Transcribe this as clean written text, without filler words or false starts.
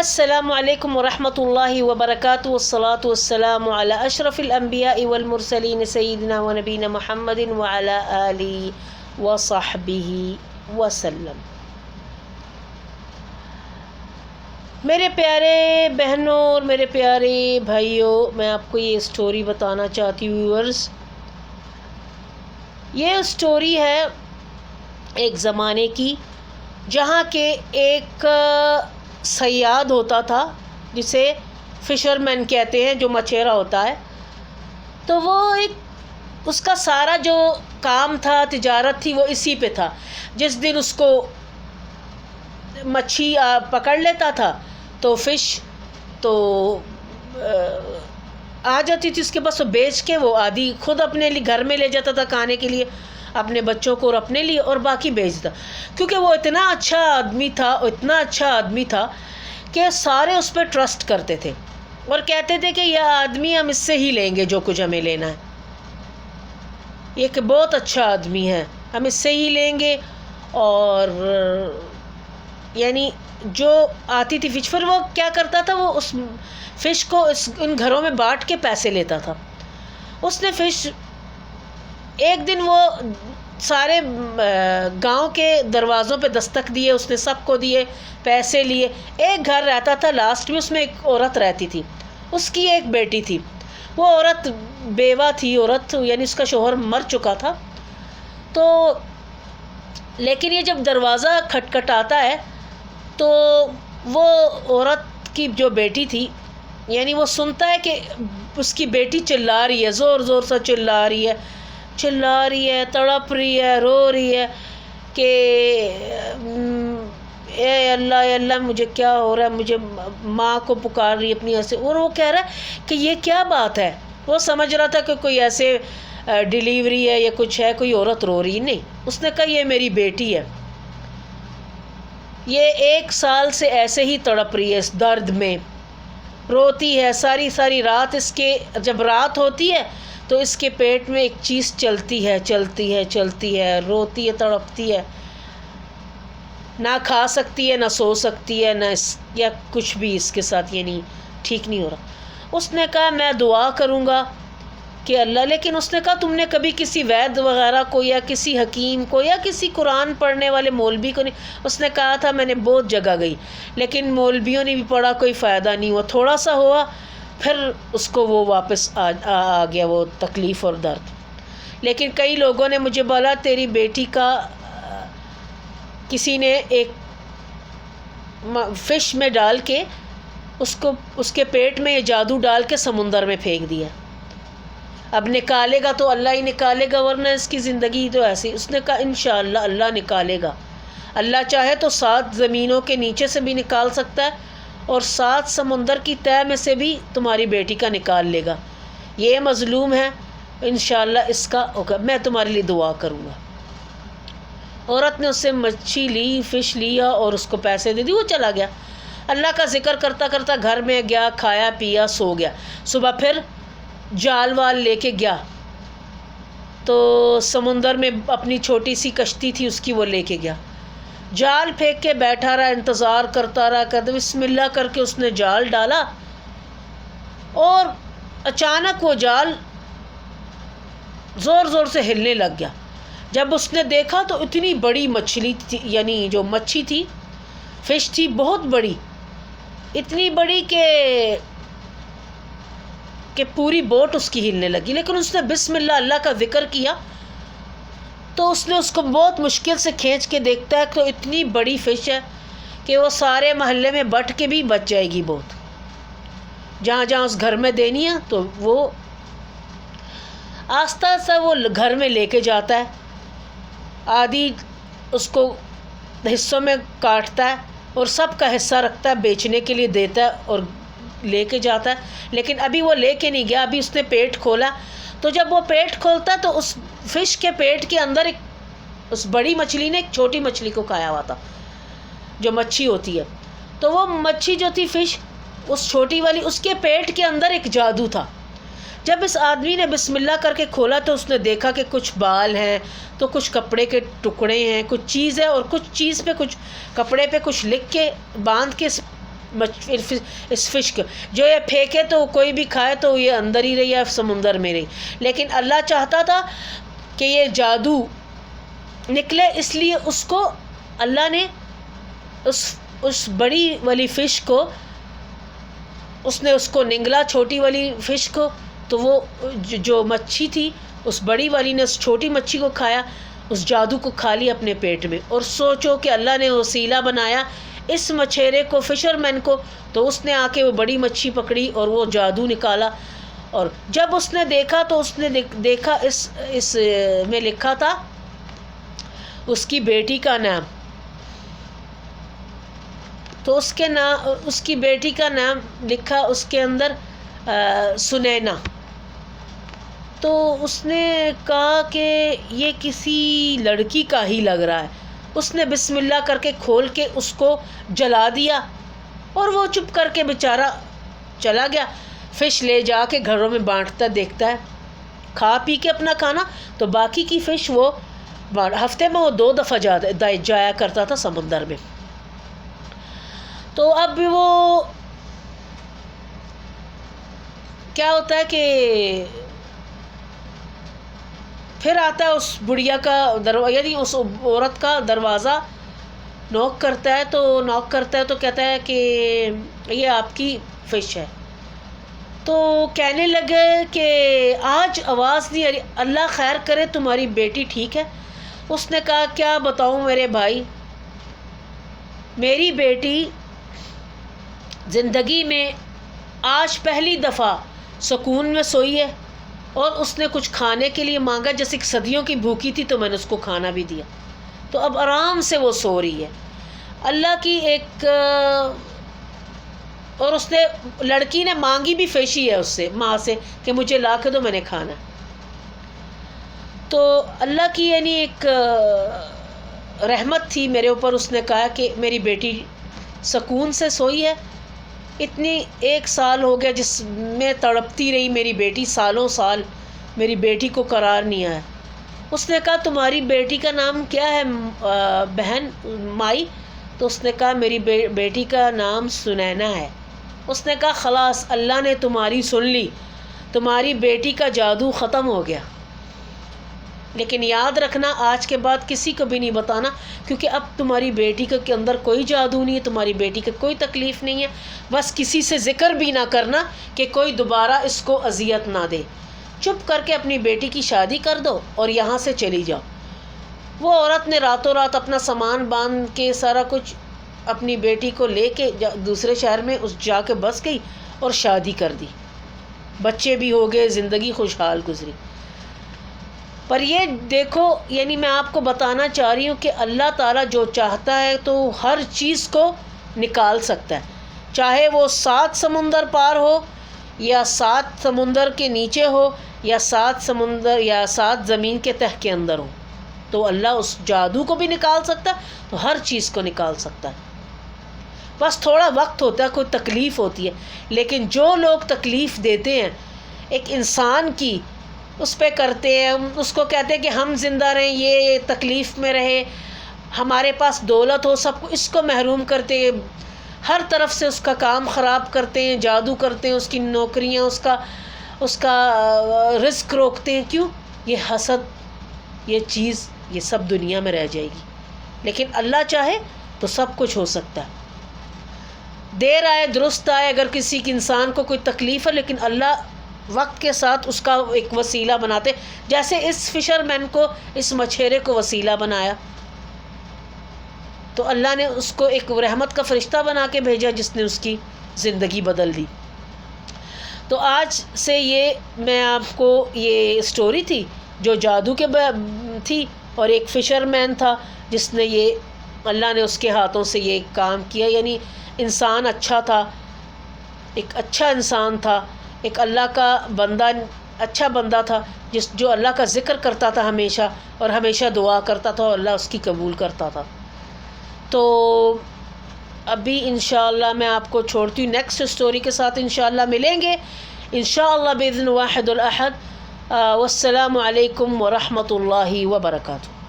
السلام علیکم ورحمۃ اللہ وبرکاتہ والصلاة والسلام علی اشرف الانبیاء والمرسلین سیدنا و نبینا محمد وعلی آلہ وصحبہ وسلم۔ میرے پیارے بہنوں اور میرے پیارے بھائیوں، میں آپ کو یہ اسٹوری بتانا چاہتی ہوں ویورز۔ یہ اسٹوری ہے ایک زمانے کی جہاں کے ایک صیاد ہوتا تھا جسے فشرمین کہتے ہیں، جو مچھیرا ہوتا ہے۔ تو وہ اس کا سارا جو کام تھا، تجارت تھی، وہ اسی پہ تھا۔ جس دن اس کو مچھی پکڑ لیتا تھا تو فش تو آ جاتی تھی اس کے پاس، وہ بیچ کے وہ آدھی خود اپنے لیے گھر میں لے جاتا تھا کھانے کے لیے، اپنے بچوں کو اور اپنے لیے، اور باقی بیچتا۔ کیونکہ وہ اتنا اچھا آدمی تھا کہ سارے اس پہ ٹرسٹ کرتے تھے اور کہتے تھے کہ یہ آدمی ہم اس سے ہی لیں گے جو کچھ ہمیں لینا ہے، یہ کہ بہت اچھا آدمی ہے، ہم اس سے ہی لیں گے۔ اور یعنی جو آتی تھی فش، پھر وہ کیا کرتا تھا، وہ اس فش کو ان گھروں میں بانٹ کے پیسے لیتا تھا۔ اس نے فش ایک دن وہ سارے گاؤں کے دروازوں پہ دستک دیے، اس نے سب کو دیے، پیسے لیے۔ ایک گھر رہتا تھا لاسٹ میں، اس میں ایک عورت رہتی تھی، اس کی ایک بیٹی تھی۔ وہ عورت بیوہ تھی، یعنی اس کا شوہر مر چکا تھا۔ تو لیکن یہ جب دروازہ کھٹکھٹاتا ہے تو وہ عورت کی جو بیٹی تھی، یعنی وہ سنتا ہے کہ اس کی بیٹی چلا رہی ہے، زور زور سے چلا رہی ہے، تڑپ رہی ہے، رو رہی ہے کہ اے اللہ مجھے کیا ہو رہا ہے، مجھے ماں کو پکار رہی ہے اپنی ایسے، اور وہ کہہ رہا ہے کہ یہ کیا بات ہے۔ وہ سمجھ رہا تھا کہ کوئی ایسے ڈیلیوری ہے یا کچھ ہے، کوئی عورت رو رہی نہیں۔ اس نے کہا یہ میری بیٹی ہے، یہ 1 سال سے ایسے ہی تڑپ رہی ہے، اس درد میں روتی ہے ساری رات۔ اس کے جب رات ہوتی ہے تو اس کے پیٹ میں ایک چیز چلتی ہے، روتی ہے، تڑپتی ہے، نہ کھا سکتی ہے، نہ سو سکتی ہے، یا کچھ بھی اس کے ساتھ، یعنی ٹھیک نہیں ہو رہا۔ اس نے کہا میں دعا کروں گا کہ اللہ، لیکن اس نے کہا تم نے کبھی کسی وید وغیرہ کو یا کسی حکیم کو یا کسی قرآن پڑھنے والے مولوی کو نہیں؟ اس نے کہا تھا میں نے بہت جگہ گئی، لیکن مولویوں نے بھی پڑھا، کوئی فائدہ نہیں ہوا، تھوڑا سا ہوا، پھر اس کو وہ واپس آ گیا وہ تکلیف اور درد۔ لیکن کئی لوگوں نے مجھے بولا تیری بیٹی کا کسی نے ایک فش میں ڈال کے اس کے پیٹ میں یہ جادو ڈال کے سمندر میں پھینک دیا، اب نکالے گا تو اللہ ہی نکالے گا، ورنہ اس کی زندگی تو ایسی۔ اس نے کہا انشاءاللہ اللہ نکالے گا، اللہ چاہے تو 7 زمینوں کے نیچے سے بھی نکال سکتا ہے اور 7 سمندر کی تہہ میں سے بھی تمہاری بیٹی کا نکال لے گا۔ یہ مظلوم ہے، انشاءاللہ اس کا ہوگا، میں تمہارے لیے دعا کروں گا۔ عورت نے اس سے مچھی لی، فش لیا اور اس کو پیسے دے دی، وہ چلا گیا۔ اللہ کا ذکر کرتا کرتا گھر میں گیا، کھایا پیا، سو گیا۔ صبح پھر جال وال لے کے گیا تو سمندر میں اپنی چھوٹی سی کشتی تھی اس کی، وہ لے کے گیا، جال پھینک کے بیٹھا رہا، انتظار کرتا رہا، کہتے بسم اللہ کر کے اس نے جال ڈالا اور اچانک وہ جال زور زور سے ہلنے لگ گیا۔ جب اس نے دیکھا تو اتنی بڑی مچھلی تھی، یعنی جو مچھی تھی، فش تھی، بہت بڑی، اتنی بڑی کہ پوری بوٹ اس کی ہلنے لگی۔ لیکن اس نے بسم اللہ کا ذکر کیا تو اس نے اس کو بہت مشکل سے کھینچ کے دیکھتا ہے تو اتنی بڑی فش ہے کہ وہ سارے محلے میں بٹ کے بھی بچ جائے گی بہت، جہاں جہاں اس گھر میں دینی ہے۔ تو وہ آہستہ آہستہ وہ گھر میں لے کے جاتا ہے، آدھی اس کو حصوں میں کاٹتا ہے اور سب کا حصہ رکھتا ہے، بیچنے کے لیے دیتا ہے اور لے کے جاتا ہے۔ لیکن ابھی وہ لے کے نہیں گیا، ابھی اس نے پیٹ کھولا۔ تو جب وہ پیٹ کھولتا تو اس فش کے پیٹ کے اندر اس بڑی مچھلی نے ایک چھوٹی مچھلی کو کھایا ہوا تھا، جو مچھی ہوتی ہے۔ تو وہ مچھی جو تھی فش، اس چھوٹی والی، اس کے پیٹ کے اندر ایک جادو تھا۔ جب اس آدمی نے بسم اللہ کر کے کھولا تو اس نے دیکھا کہ کچھ بال ہیں، تو کچھ کپڑے کے ٹکڑے ہیں، کچھ چیز ہے، اور کچھ چیز پہ، کچھ کپڑے پہ کچھ لکھ کے باندھ کے اس فش کو، جو یہ پھینکے تو کوئی بھی کھائے تو یہ اندر ہی رہی ہے سمندر میں رہی، لیکن اللہ چاہتا تھا کہ یہ جادو نکلے، اس لیے اس کو اللہ نے اس بڑی والی فش کو اس نے اس کو نگلا، چھوٹی والی فش کو، تو وہ جو مچھی تھی اس بڑی والی نے اس چھوٹی مچھی کو کھایا، اس جادو کو کھا لی اپنے پیٹ میں۔ اور سوچو کہ اللہ نے وسیلہ بنایا اس مچھیرے کو، فشرمین کو، تو اس نے آ کے وہ بڑی مچھی پکڑی اور وہ جادو نکالا۔ اور جب اس نے دیکھا تو اس نے دیکھا اس میں لکھا تھا اس کی بیٹی کا نام، تو اس کی بیٹی کا نام لکھا اس کے اندر سنینا۔ تو اس نے کہا کہ یہ کسی لڑکی کا ہی لگ رہا ہے، اس نے بسم اللہ کر کے کھول کے اس کو جلا دیا، اور وہ چپ کر کے بیچارہ چلا گیا۔ فش لے جا کے گھروں میں بانٹتا دیکھتا ہے، کھا پی کے اپنا کھانا، تو باقی کی فش وہ ہفتے میں وہ 2 دفعہ جایا کرتا تھا سمندر میں۔ تو اب وہ کیا ہوتا ہے کہ پھر آتا ہے اس بڑھیا کا یعنی اس عورت کا دروازہ نوک کرتا ہے تو کہتا ہے کہ یہ آپ کی فش ہے۔ تو کہنے لگے کہ آج آواز نہیں آ رہی، اللہ خیر کرے تمہاری بیٹی ٹھیک ہے؟ اس نے کہا کیا بتاؤں میرے بھائی، میری بیٹی زندگی میں آج پہلی دفعہ سکون میں سوئی ہے، اور اس نے کچھ کھانے کے لیے مانگا، جیسے کہ صدیوں کی بھوکی تھی تو میں نے اس کو کھانا بھی دیا، تو اب آرام سے وہ سو رہی ہے۔ اللہ کی ایک اور اس نے لڑکی نے مانگی بھی فیشی ہے اس سے، ماں سے، کہ مجھے لا کے دو میں نے کھانا۔ تو اللہ کی یعنی ایک رحمت تھی میرے اوپر، اس نے کہا کہ میری بیٹی سکون سے سوئی ہے۔ اتنی 1 سال ہو گیا جس میں تڑپتی رہی میری بیٹی، سالوں سال میری بیٹی کو قرار نہیں آیا۔ اس نے کہا تمہاری بیٹی کا نام کیا ہے بہن مائی؟ تو اس نے کہا میری بیٹی کا نام سنینا ہے۔ اس نے کہا خلاص اللہ نے تمہاری سن لی، تمہاری بیٹی کا جادو ختم ہو گیا، لیکن یاد رکھنا آج کے بعد کسی کو بھی نہیں بتانا، کیونکہ اب تمہاری بیٹی کے اندر کوئی جادو نہیں ہے، تمہاری بیٹی کو کوئی تکلیف نہیں ہے، بس کسی سے ذکر بھی نہ کرنا کہ کوئی دوبارہ اس کو اذیت نہ دے، چپ کر کے اپنی بیٹی کی شادی کر دو اور یہاں سے چلی جاؤ۔ وہ عورت نے راتوں رات اپنا سامان باندھ کے سارا کچھ اپنی بیٹی کو لے کے دوسرے شہر میں جا کے بس گئی اور شادی کر دی، بچے بھی ہو گئے، زندگی خوشحال گزری۔ پر یہ دیکھو، یعنی میں آپ کو بتانا چاہ رہی ہوں کہ اللہ تعالیٰ جو چاہتا ہے تو ہر چیز کو نکال سکتا ہے، چاہے وہ 7 سمندر پار ہو، یا 7 سمندر کے نیچے ہو، یا 7 سمندر یا 7 زمین کے تہ کے اندر ہو، تو اللہ اس جادو کو بھی نکال سکتا ہے، تو ہر چیز کو نکال سکتا ہے۔ بس تھوڑا وقت ہوتا ہے، کوئی تکلیف ہوتی ہے، لیکن جو لوگ تکلیف دیتے ہیں ایک انسان کی، اس پہ کرتے ہیں، اس کو کہتے ہیں کہ ہم زندہ رہیں، یہ تکلیف میں رہے، ہمارے پاس دولت ہو، سب کو اس کو محروم کرتے ہیں، ہر طرف سے اس کا کام خراب کرتے ہیں، جادو کرتے ہیں، اس کی نوکریاں، اس کا رزق روکتے ہیں۔ کیوں؟ یہ حسد، یہ چیز، یہ سب دنیا میں رہ جائے گی، لیکن اللہ چاہے تو سب کچھ ہو سکتا ہے۔ دیر آئے درست آئے، اگر کسی انسان کو کوئی تکلیف ہے، لیکن اللہ وقت کے ساتھ اس کا ایک وسیلہ بناتے، جیسے اس فشرمین کو، اس مچھیرے کو وسیلہ بنایا، تو اللہ نے اس کو ایک رحمت کا فرشتہ بنا کے بھیجا جس نے اس کی زندگی بدل دی۔ تو آج سے یہ میں آپ کو یہ اسٹوری تھی جو جادو کے تھی، اور ایک فشرمین تھا جس نے یہ اللہ نے اس کے ہاتھوں سے یہ کام کیا، یعنی انسان اچھا تھا، ایک اچھا انسان تھا، ایک اللہ کا بندہ، اچھا بندہ تھا، جو اللہ کا ذکر کرتا تھا ہمیشہ، اور ہمیشہ دعا کرتا تھا، اور اللہ اس کی قبول کرتا تھا۔ تو ابھی انشاءاللہ میں آپ کو چھوڑتی ہوں، نیکسٹ اسٹوری کے ساتھ انشاءاللہ ملیں گے انشاءاللہ باذن واحد الاحد۔ والسلام علیکم ورحمۃ اللہ وبرکاتہ۔